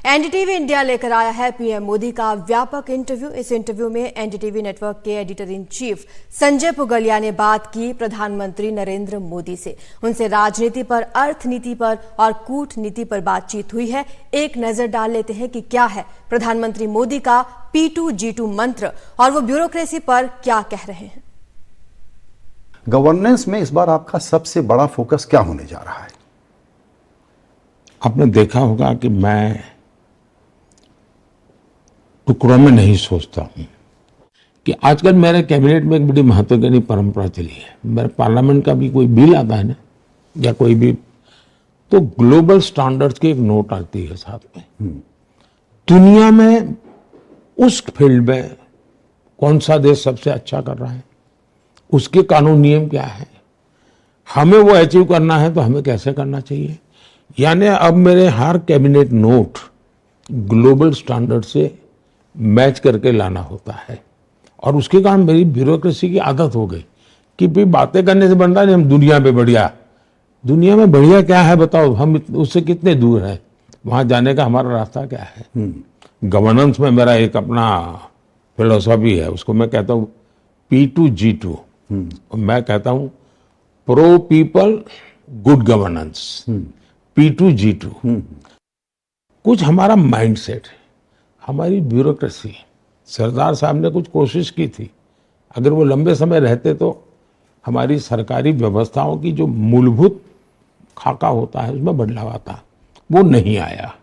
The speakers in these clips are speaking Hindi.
एनडीटीवी इंडिया लेकर आया है पीएम मोदी का व्यापक इंटरव्यू। इस इंटरव्यू में एनडीटीवी नेटवर्क के editor in chief Sanjay Pugalia ने बात की प्रधानमंत्री नरेंद्र मोदी से। उनसे राजनीति पर, अर्थनीति पर और कूटनीति पर बातचीत हुई है। एक नजर डाल लेते हैं कि क्या है प्रधानमंत्री मोदी का P2G2 मंत्र और वो ब्यूरोक्रेसी पर क्या कह रहे हैं। गवर्नेंस में इस बार आपका सबसे बड़ा फोकस क्या होने जा रहा है? आपने देखा होगा कि मैं टुकड़ों में नहीं सोचता हूं कि आजकल मेरे कैबिनेट में एक बड़ी महत्वपूर्ण परंपरा चली है। मेरे पार्लियामेंट का भी कोई बिल आता है ना, या कोई भी, तो ग्लोबल स्टैंडर्ड्स की एक नोट आती है साथ में। दुनिया में उस फील्ड में कौन सा देश सबसे अच्छा कर रहा है, उसके कानून नियम क्या है, हमें वो अचीव करना है तो हमें कैसे करना चाहिए। यानी अब मेरे हर कैबिनेट नोट ग्लोबल स्टैंडर्ड से मैच करके लाना होता है। और उसके कारण मेरी ब्यूरोक्रेसी की आदत हो गई कि भाई बातें करने से बन रहा नहीं, हम दुनिया में बढ़िया क्या है बताओ, हम उससे कितने दूर हैं, वहां जाने का हमारा रास्ता क्या है। गवर्नेंस में मेरा एक अपना फिलोसॉफी है, उसको मैं कहता हूँ P2G2। मैं कहता हूँ pro people good governance, P2G2। कुछ हमारा माइंडसेट है, हमारी ब्यूरोक्रेसी। सरदार साहब ने कुछ कोशिश की थी, अगर वो लंबे समय रहते तो हमारी सरकारी व्यवस्थाओं की जो मूलभूत खाका होता है उसमें बदलाव आता, वो नहीं आया।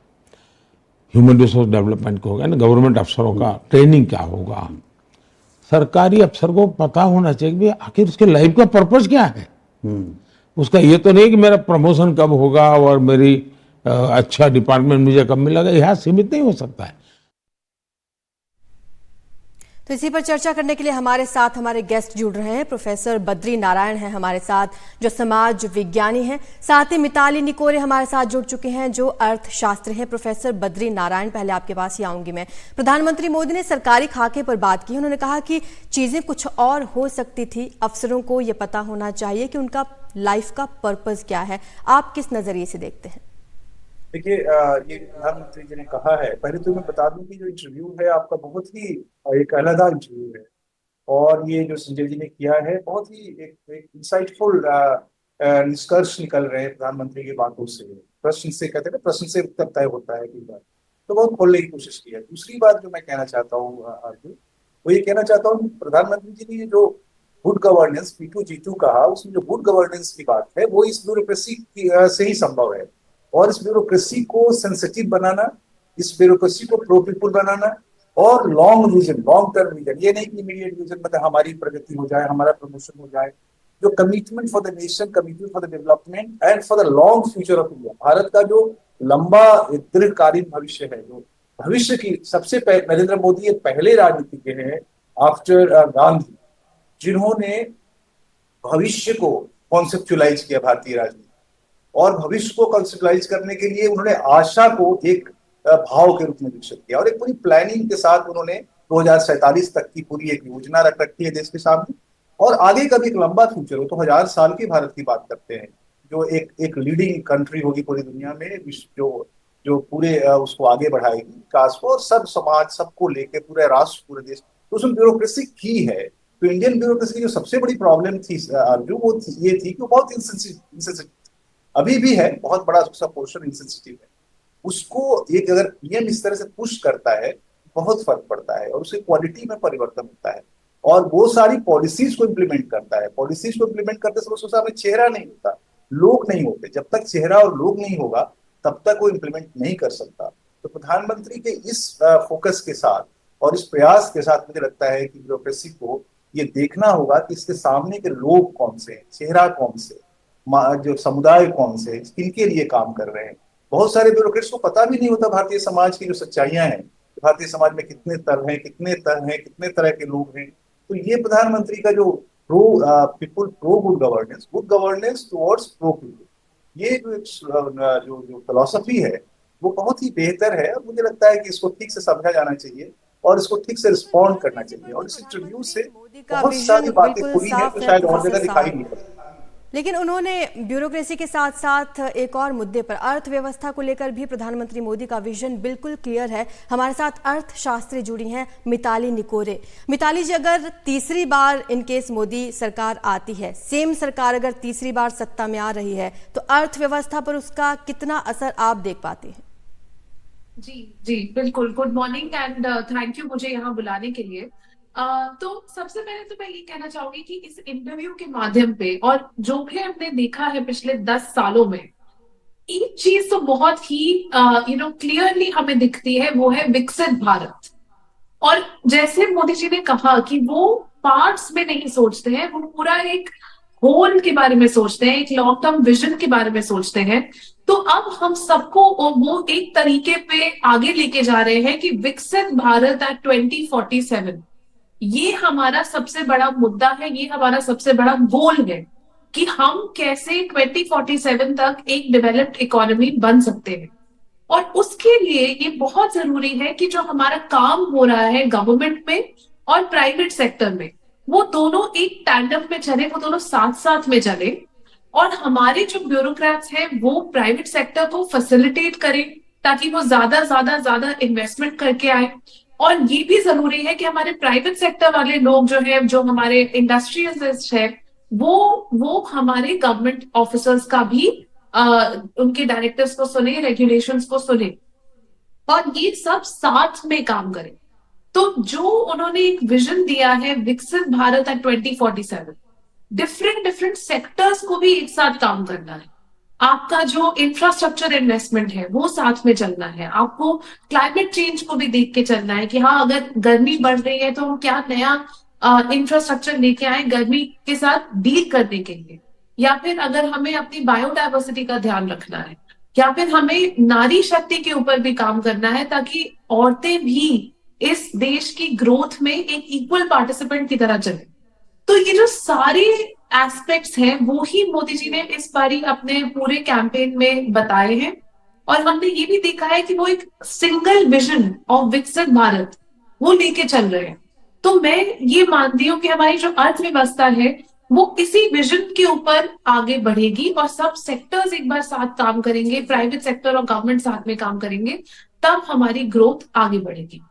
ह्यूमन रिसोर्स डेवलपमेंट को होगा ना, गवर्नमेंट अफसरों का ट्रेनिंग क्या होगा, सरकारी अफसर को पता होना चाहिए कि आखिर उसके लाइफ का पर्पस क्या है। उसका ये तो नहीं कि मेरा प्रमोशन कब होगा और मेरी अच्छा डिपार्टमेंट मुझे कब मिलेगा, यह सीमित नहीं हो सकता है। तो इसी पर चर्चा करने के लिए हमारे साथ हमारे गेस्ट जुड़ रहे हैं। प्रोफेसर बद्री नारायण हैं हमारे साथ, जो समाज विज्ञानी हैं। साथ ही मिताली निकोरे हमारे साथ जुड़ चुके हैं, जो अर्थशास्त्री हैं। प्रोफेसर बद्री नारायण, पहले आपके पास ही आऊंगी मैं। प्रधानमंत्री मोदी ने सरकारी खाके पर बात की। उन्होंने कहा कि चीजें कुछ और हो सकती थी, अफसरों को यह पता होना चाहिए कि उनका लाइफ का पर्पज क्या है। आप किस नजरिए से देखते हैं? देखिए, ये प्रधानमंत्री जी ने कहा है, पहले तो मैं बता दूं कि जो इंटरव्यू है आपका बहुत ही एक अलग इंटरव्यू है, और ये जो संजय जी ने किया है बहुत ही एक इंसाइटफुल निष्कर्ष निकल रहे हैं प्रधानमंत्री की बातों से। प्रश्न से कहते हैं ना, प्रश्न से उत्तर तय होता है कई बार, तो बहुत खोलने की कोशिश की है। दूसरी बात जो मैं कहना चाहता हूँ अर्जुन, वो ये कहना चाहता हूँ प्रधानमंत्री जी ने जो गुड गवर्नेंस P2G2 कहा, उसमें जो गुड गवर्नेंस की बात है वो इस ब्यूरोक्रेसी से ही संभव है। और इस ब्यूरोक्रेसी को सेंसिटिव बनाना, इस ब्यूरोक्रेसी को प्रो पीपल बनाना, और long vision, long term vision, ये नहीं कि इमीडिएट विजन मतलब हमारी प्रगति हो जाए, हमारा प्रमोशन हो जाए। जो commitment for the nation, commitment for the development and for the long future of India, Bharat का जो लंबा दीर्घकालीन भविष्य है, जो भविष्य की सबसे पहले नरेंद्र मोदी एक पहले राजनीतिज्ञ हैं आफ्टर गांधी जिन्होंने भविष्य को कॉन्सेप्चुलाइज किया भारतीय राजनीति। और भविष्य को कंसेप्चुलाइज करने के लिए उन्होंने आशा को एक भाव के रूप में विकसित किया, और एक पूरी प्लानिंग के साथ उन्होंने 2047 तक की पूरी एक योजना रख रखी है देश के सामने। और आगे का भी एक लंबा फ्यूचर हो, तो 1000 साल की भारत की बात करते हैं, जो एक लीडिंग कंट्री होगी पूरी दुनिया में, जो पूरे उसको आगे बढ़ाएगी विकास को, और सब समाज सबको लेके पूरे राष्ट्र, पूरे देश। तो उसमें ब्यूरोक्रेसी की है। तो इंडियन ब्यूरोक्रेसी की जो सबसे बड़ी प्रॉब्लम थी जो वो ये थी कि वो बहुत इंसेंसिटिव अभी भी है, बहुत बड़ा उसका पोर्शन इंसेंसिटिव है। उसको एक अगर पीएम इस तरह से पुश करता है, बहुत फर्क पड़ता है और उसकी क्वालिटी में परिवर्तन होता है, और वो सारी पॉलिसीज को इम्प्लीमेंट करता है। पॉलिसीज को इम्प्लीमेंट करते समय उसके सामने चेहरा नहीं होता, लोग नहीं होते। जब तक चेहरा और लोग नहीं होगा तब तक वो इम्प्लीमेंट नहीं कर सकता। तो प्रधानमंत्री के इस फोकस के साथ और इस प्रयास के साथ मुझे लगता है कि ब्यूरोक्रेसी को ये देखना होगा कि इसके सामने के लोग कौन से हैं, चेहरा कौन से, जो समुदाय कौन से, किनके लिए काम कर रहे हैं। बहुत सारे ब्यूरोक्रेट्स को पता भी नहीं होता भारतीय समाज की जो सच्चाइयां हैं, भारतीय समाज में कितने तरह हैं, कितने तरह के लोग हैं। तो ये प्रधानमंत्री का जो pro good governance towards pro people, ये जो फिलॉसफी है वो बहुत ही बेहतर है। और मुझे लगता है कि इसको ठीक से समझा जाना चाहिए और इसको ठीक से रिस्पॉन्ड करना चाहिए। और इस इंटरव्यू से बहुत सारी बातें खुली हैं जो शायद और जगह दिखाई नहीं पड़ती। लेकिन उन्होंने ब्यूरोक्रेसी के साथ साथ एक और मुद्दे पर अर्थव्यवस्था को लेकर भी प्रधानमंत्री मोदी का विजन बिल्कुल क्लियर है। हमारे साथ अर्थशास्त्री जुड़ी हैं मिताली निकोरे। मिताली जी, अगर तीसरी बार इन केस मोदी सरकार आती है, सेम सरकार अगर तीसरी बार सत्ता में आ रही है, तो अर्थव्यवस्था पर उसका कितना असर आप देख पाते हैं? जी बिल्कुल। Good morning and thank you मुझे यहाँ बुलाने के लिए। तो सबसे पहले तो मैं ये कहना चाहूंगी कि इस इंटरव्यू के माध्यम पे और जो भी हमने देखा है पिछले 10 सालों में, एक चीज तो बहुत ही क्लियरली हमें दिखती है, वो है विकसित भारत। और जैसे मोदी जी ने कहा कि वो पार्ट्स में नहीं सोचते हैं, वो पूरा एक होल के बारे में सोचते हैं, एक लॉन्ग टर्म विजन के बारे में सोचते हैं। तो अब हम सबको वो एक तरीके पे आगे लेके जा रहे हैं कि विकसित भारत एट 2047, ये हमारा सबसे बड़ा मुद्दा है, ये हमारा सबसे बड़ा गोल है कि हम कैसे 2047 तक एक डेवलप्ड इकोनॉमी बन सकते हैं। और उसके लिए ये बहुत जरूरी है कि जो हमारा काम हो रहा है गवर्नमेंट में और प्राइवेट सेक्टर में, वो दोनों एक टैंडम में चले, वो दोनों साथ साथ में चले। और हमारे जो ब्यूरोक्रेट्स हैं वो प्राइवेट सेक्टर को फैसिलिटेट करें ताकि वो ज्यादा इन्वेस्टमेंट करके आए। और ये भी जरूरी है कि हमारे प्राइवेट सेक्टर वाले लोग जो है, जो हमारे इंडस्ट्रियलिस्ट है, वो हमारे गवर्नमेंट ऑफिसर्स का भी उनके डायरेक्टर्स को सुने, रेगुलेशंस को सुने और ये सब साथ में काम करें। तो जो उन्होंने एक विजन दिया है विकसित भारत एट 2047, डिफरेंट सेक्टर्स को भी एक साथ काम करना है। आपका जो इंफ्रास्ट्रक्चर इन्वेस्टमेंट है वो साथ में चलना है, आपको क्लाइमेट चेंज को भी देख के चलना है कि हाँ, अगर गर्मी बढ़ रही है तो हम क्या नया इंफ्रास्ट्रक्चर लेके आए गर्मी के साथ डील करने के लिए, या फिर अगर हमें अपनी बायोडाइवर्सिटी का ध्यान रखना है, या फिर हमें नारी शक्ति के ऊपर भी काम करना है ताकि औरतें भी इस देश की ग्रोथ में एक इक्वल पार्टिसिपेंट की तरह चले। तो ये जो सारे एस्पेक्ट्स हैं वो ही मोदी जी ने इस बारी अपने पूरे कैंपेन में बताए हैं। और हमने ये भी देखा है कि वो एक सिंगल विजन ऑफ विकसित भारत वो लेके चल रहे हैं। तो मैं ये मानती हूँ कि हमारी जो अर्थव्यवस्था है वो इसी विजन के ऊपर आगे बढ़ेगी और सब सेक्टर्स एक बार साथ काम करेंगे, प्राइवेट सेक्टर और गवर्नमेंट साथ में काम करेंगे, तब हमारी ग्रोथ आगे बढ़ेगी।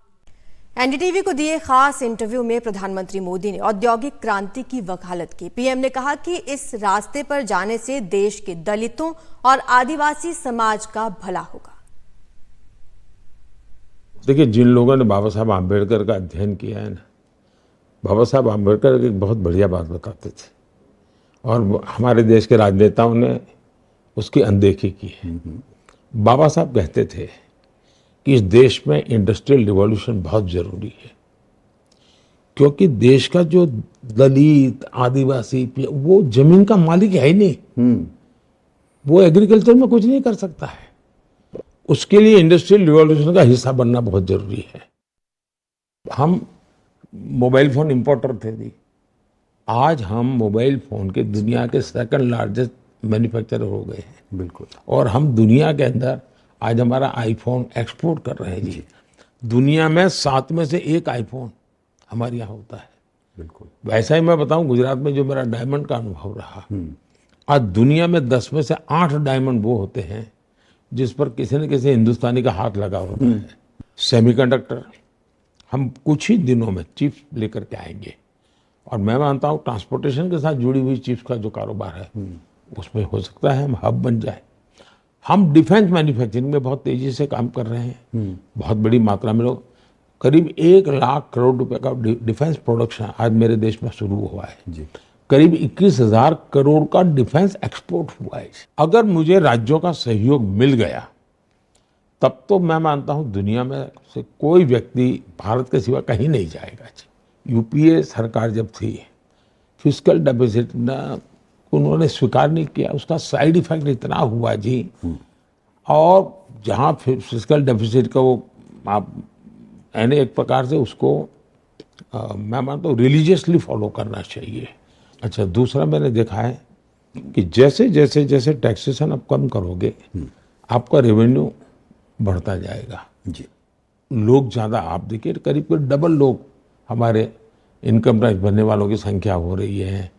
एनडीटीवी को दिए खास इंटरव्यू में प्रधानमंत्री मोदी ने औद्योगिक क्रांति की वकालत की। पीएम ने कहा कि इस रास्ते पर जाने से देश के दलितों और आदिवासी समाज का भला होगा। देखिए, जिन लोगों ने बाबा साहब आम्बेडकर का अध्ययन किया है ना, बाबा साहब आम्बेडकर एक बहुत बढ़िया बात बताते थे और हमारे देश के राजनेताओं ने उसकी अनदेखी की है। बाबा साहब कहते थे कि इस देश में इंडस्ट्रियल रिवॉल्यूशन बहुत जरूरी है, क्योंकि देश का जो दलित आदिवासी वो जमीन का मालिक है ही नहीं, वो एग्रीकल्चर में कुछ नहीं कर सकता है। उसके लिए इंडस्ट्रियल रिवॉल्यूशन का हिस्सा बनना बहुत जरूरी है। हम मोबाइल फोन इंपोर्टर थे जी, आज हम मोबाइल फोन के दुनिया के सेकंड लार्जेस्ट मैन्युफैक्चरर हो गए हैं। बिल्कुल। और हम दुनिया के अंदर आज हमारा आईफोन एक्सपोर्ट कर रहे हैं जी। दुनिया में 7 में से 1 आईफोन हमारे यहाँ होता है। बिल्कुल। वैसा ही मैं बताऊं, गुजरात में जो मेरा डायमंड का अनुभव रहा, आज दुनिया में 10 में से 8 डायमंड वो होते हैं जिस पर किसी न किसी हिंदुस्तानी का हाथ लगा होता है। सेमीकंडक्टर हम कुछ ही दिनों में चिप्स लेकर के आएंगे और मैं मानता हूँ ट्रांसपोर्टेशन के साथ जुड़ी हुई चिप्स का जो कारोबार है उसमें हो सकता है हम हब बन जाए। हम डिफेंस मैन्युफैक्चरिंग में बहुत तेजी से काम कर रहे हैं। बहुत बड़ी मात्रा में लोग, करीब 1 लाख करोड़ रुपए का डिफेंस प्रोडक्शन आज मेरे देश में शुरू हुआ है जी। करीब 21,000 करोड़ का डिफेंस एक्सपोर्ट हुआ है। अगर मुझे राज्यों का सहयोग मिल गया तब तो मैं मानता हूं दुनिया में से कोई व्यक्ति भारत के सिवा कहीं नहीं जाएगा जी। यूपीए सरकार जब थी, फिस्कल डेफिसिट ना उन्होंने स्वीकार नहीं किया, उसका साइड इफेक्ट इतना हुआ जी। और जहाँ फिस्कल डेफिसिट का वो आप यानी एक प्रकार से उसको मैं मानता हूँ रिलीजियसली फॉलो करना चाहिए। अच्छा, दूसरा मैंने देखा है कि जैसे जैसे जैसे टैक्सेशन आप कम करोगे आपका रेवेन्यू बढ़ता जाएगा जी। लोग ज़्यादा, आप देखिए करीब डबल लोग हमारे इनकम टैक्स भरने वालों की संख्या हो रही है।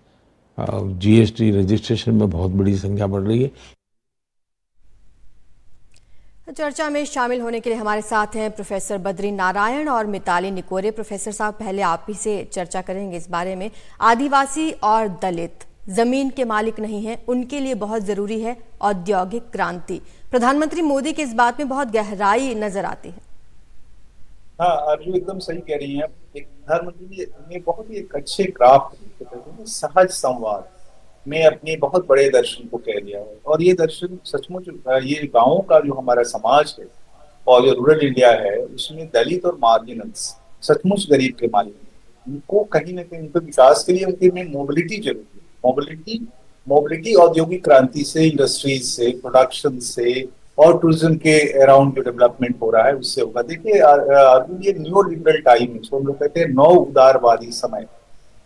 जीएसटी रजिस्ट्रेशन में बहुत बड़ी संख्या बढ़ रही है। चर्चा में शामिल होने के लिए हमारे साथ हैं प्रोफेसर बद्री नारायण और मिताली निकोरे। प्रोफेसर साहब, पहले आप ही से चर्चा करेंगे इस बारे में। आदिवासी और दलित जमीन के मालिक नहीं हैं, उनके लिए बहुत जरूरी है औद्योगिक क्रांति। प्रधानमंत्री मोदी की इस बात में बहुत गहराई नजर आती है। हाँ, अर्जुन एकदम सही कह रही हैं। एक प्रधानमंत्री ने बहुत ही एक अच्छे क्राफ्ट सहज संवाद में अपने बहुत बड़े दर्शन को कह दिया है। और ये दर्शन सचमुच ये गांवों का जो हमारा समाज है और जो रूरल इंडिया है, उसमें दलित और मार्जिनल्स सचमुच गरीब के मालिक हैं। उनको कहीं ना कहीं उनके विकास के लिए उनके में मोबिलिटी जरूरी है। मोबिलिटी औद्योगिक क्रांति से, इंडस्ट्रीज से, प्रोडक्शन से और टूरिज्म के अराउंड जो डेवलपमेंट हो रहा है उससे होगा। देखिए अभी ये न्यू लिबरल टाइम है, इसको हम लोग कहते हैं नव उदारवादी समय।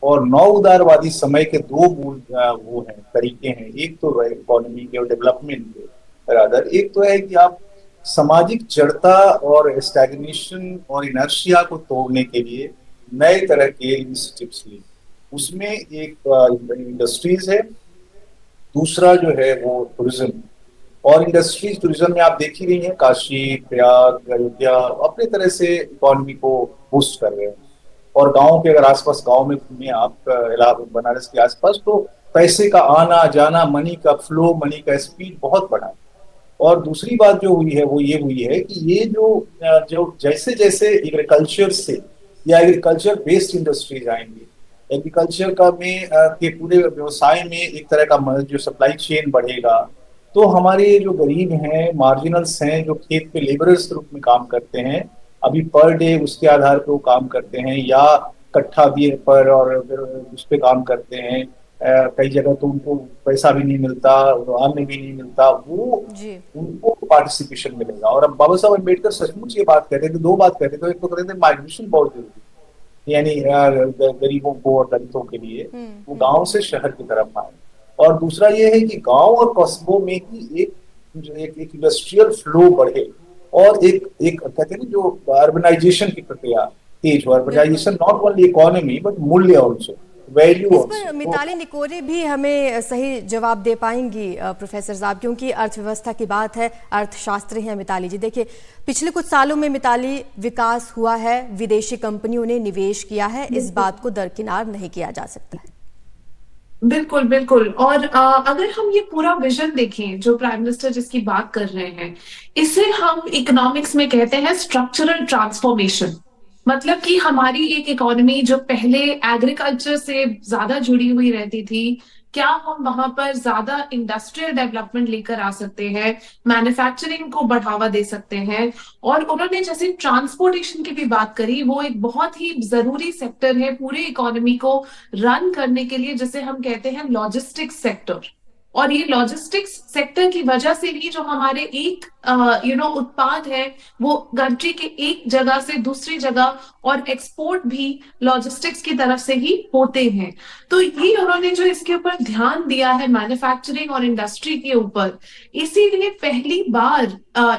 और नव उदारवादी समय के दो मूल वो हैं, तरीके हैं। एक तो इकोनॉमी के और डेवलपमेंट के रादर, एक तो है कि आप सामाजिक जड़ता और स्टैग्नेशन और इनर्शिया को तोड़ने के लिए नए तरह के इनिशिएटिव्स लिए। उसमें एक इंडस्ट्रीज है, दूसरा जो है वो टूरिज्म। और इंडस्ट्रीज टूरिज्म में आप देख ही रही हैं, काशी, प्रयाग, अयोध्या अपने तरह से इकोनॉमी को बूस्ट कर रहे हैं। और गाँव के अगर आसपास गाँव में घूमिए आप, इलाहाबाद बनारस के आसपास, तो पैसे का आना जाना, मनी का फ्लो, मनी का स्पीड बहुत बढ़ा है। और दूसरी बात जो हुई है वो ये हुई है कि ये जो जैसे जैसे एग्रीकल्चर से या एग्रीकल्चर बेस्ड इंडस्ट्रीज आएंगी, एग्रीकल्चर का में के पूरे व्यवसाय में एक तरह का जो सप्लाई चेन बढ़ेगा, तो हमारे जो गरीब हैं, मार्जिनल्स हैं, जो खेत पे लेबरर्स के रूप में काम करते हैं, अभी पर डे उसके आधार पर वो काम करते हैं या कट्ठा भी पर और उस पर काम करते हैं। कई जगह तो उनको पैसा भी नहीं मिलता, अन्न भी नहीं मिलता, वो उनको पार्टिसिपेशन मिलेगा। और अब बाबा साहब अम्बेडकर सचमुच ये बात कहते थे, दो बात कहते थे। एक तो कहते थे माइग्रेशन बहुत जरूरी, यानी गरीबों को और दलितों के लिए वो गाँव से शहर की तरफ आए। और दूसरा ये है कि गांव और कस्बों में ही एक इंडस्ट्रियल फ्लो बढ़े और एक कहते हैं जो अर्बनाइजेशन की प्रक्रिया तेज हो। Urbanisation not only economy but मूल्य also, value also. Mitali Nikore भी हमें सही जवाब दे पाएंगी प्रोफेसर साहब, क्योंकि अर्थव्यवस्था की बात है, अर्थशास्त्री हैं मिताली जी। देखिए, पिछले कुछ सालों में मिताली विकास हुआ है, विदेशी कंपनियों ने निवेश किया है, इस बात को दरकिनार नहीं किया जा सकता है। बिल्कुल बिल्कुल। और अगर हम ये पूरा विजन देखें जो प्राइम मिनिस्टर जिसकी बात कर रहे हैं, इसे हम इकोनॉमिक्स में कहते हैं स्ट्रक्चरल ट्रांसफॉर्मेशन। मतलब कि हमारी एक इकोनॉमी जो पहले एग्रीकल्चर से ज्यादा जुड़ी हुई रहती थी, क्या हम वहां पर ज्यादा इंडस्ट्रियल डेवलपमेंट लेकर आ सकते हैं, मैन्युफैक्चरिंग को बढ़ावा दे सकते हैं। और उन्होंने जैसे ट्रांसपोर्टेशन की भी बात करी, वो एक बहुत ही जरूरी सेक्टर है पूरे इकोनॉमी को रन करने के लिए, जिसे हम कहते हैं लॉजिस्टिक्स सेक्टर। और ये लॉजिस्टिक्स सेक्टर की वजह से ही जो हमारे एक उत्पाद है वो कंट्री के एक जगह से दूसरी जगह और एक्सपोर्ट भी लॉजिस्टिक्स की तरफ से ही होते हैं। तो ये उन्होंने जो इसके ऊपर ध्यान दिया है मैन्युफैक्चरिंग और इंडस्ट्री के ऊपर, इसीलिए पहली बार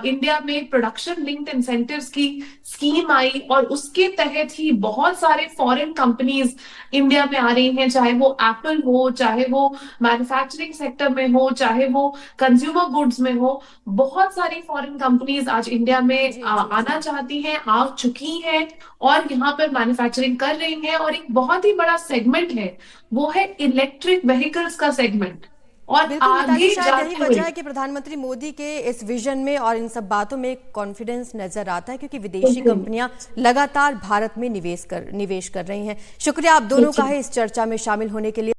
इंडिया में प्रोडक्शन लिंक्ड इंसेंटिव्स की स्कीम आई और उसके तहत ही बहुत सारे फॉरेन कंपनीज इंडिया में आ रही हैं, चाहे वो एप्पल हो, चाहे वो मैन्युफैक्चरिंग सेक्टर में हो, चाहे वो कंज्यूमर गुड्स में हो। बहुत सारी फॉरेन कंपनीज आज इंडिया में आना चाहती हैं, आ चुकी हैं और यहाँ पर मैन्युफैक्चरिंग कर रही हैं। और एक बहुत ही बड़ा सेगमेंट है, वो है इलेक्ट्रिक व्हीकल्स का सेगमेंट। और आगे शायद यही वजह है कि प्रधानमंत्री मोदी के इस विजन में और इन सब बातों में कॉन्फिडेंस नजर आता है, क्योंकि विदेशी कंपनियां लगातार भारत में निवेश कर रही हैं। शुक्रिया आप दोनों का है इस चर्चा में शामिल होने के लिए।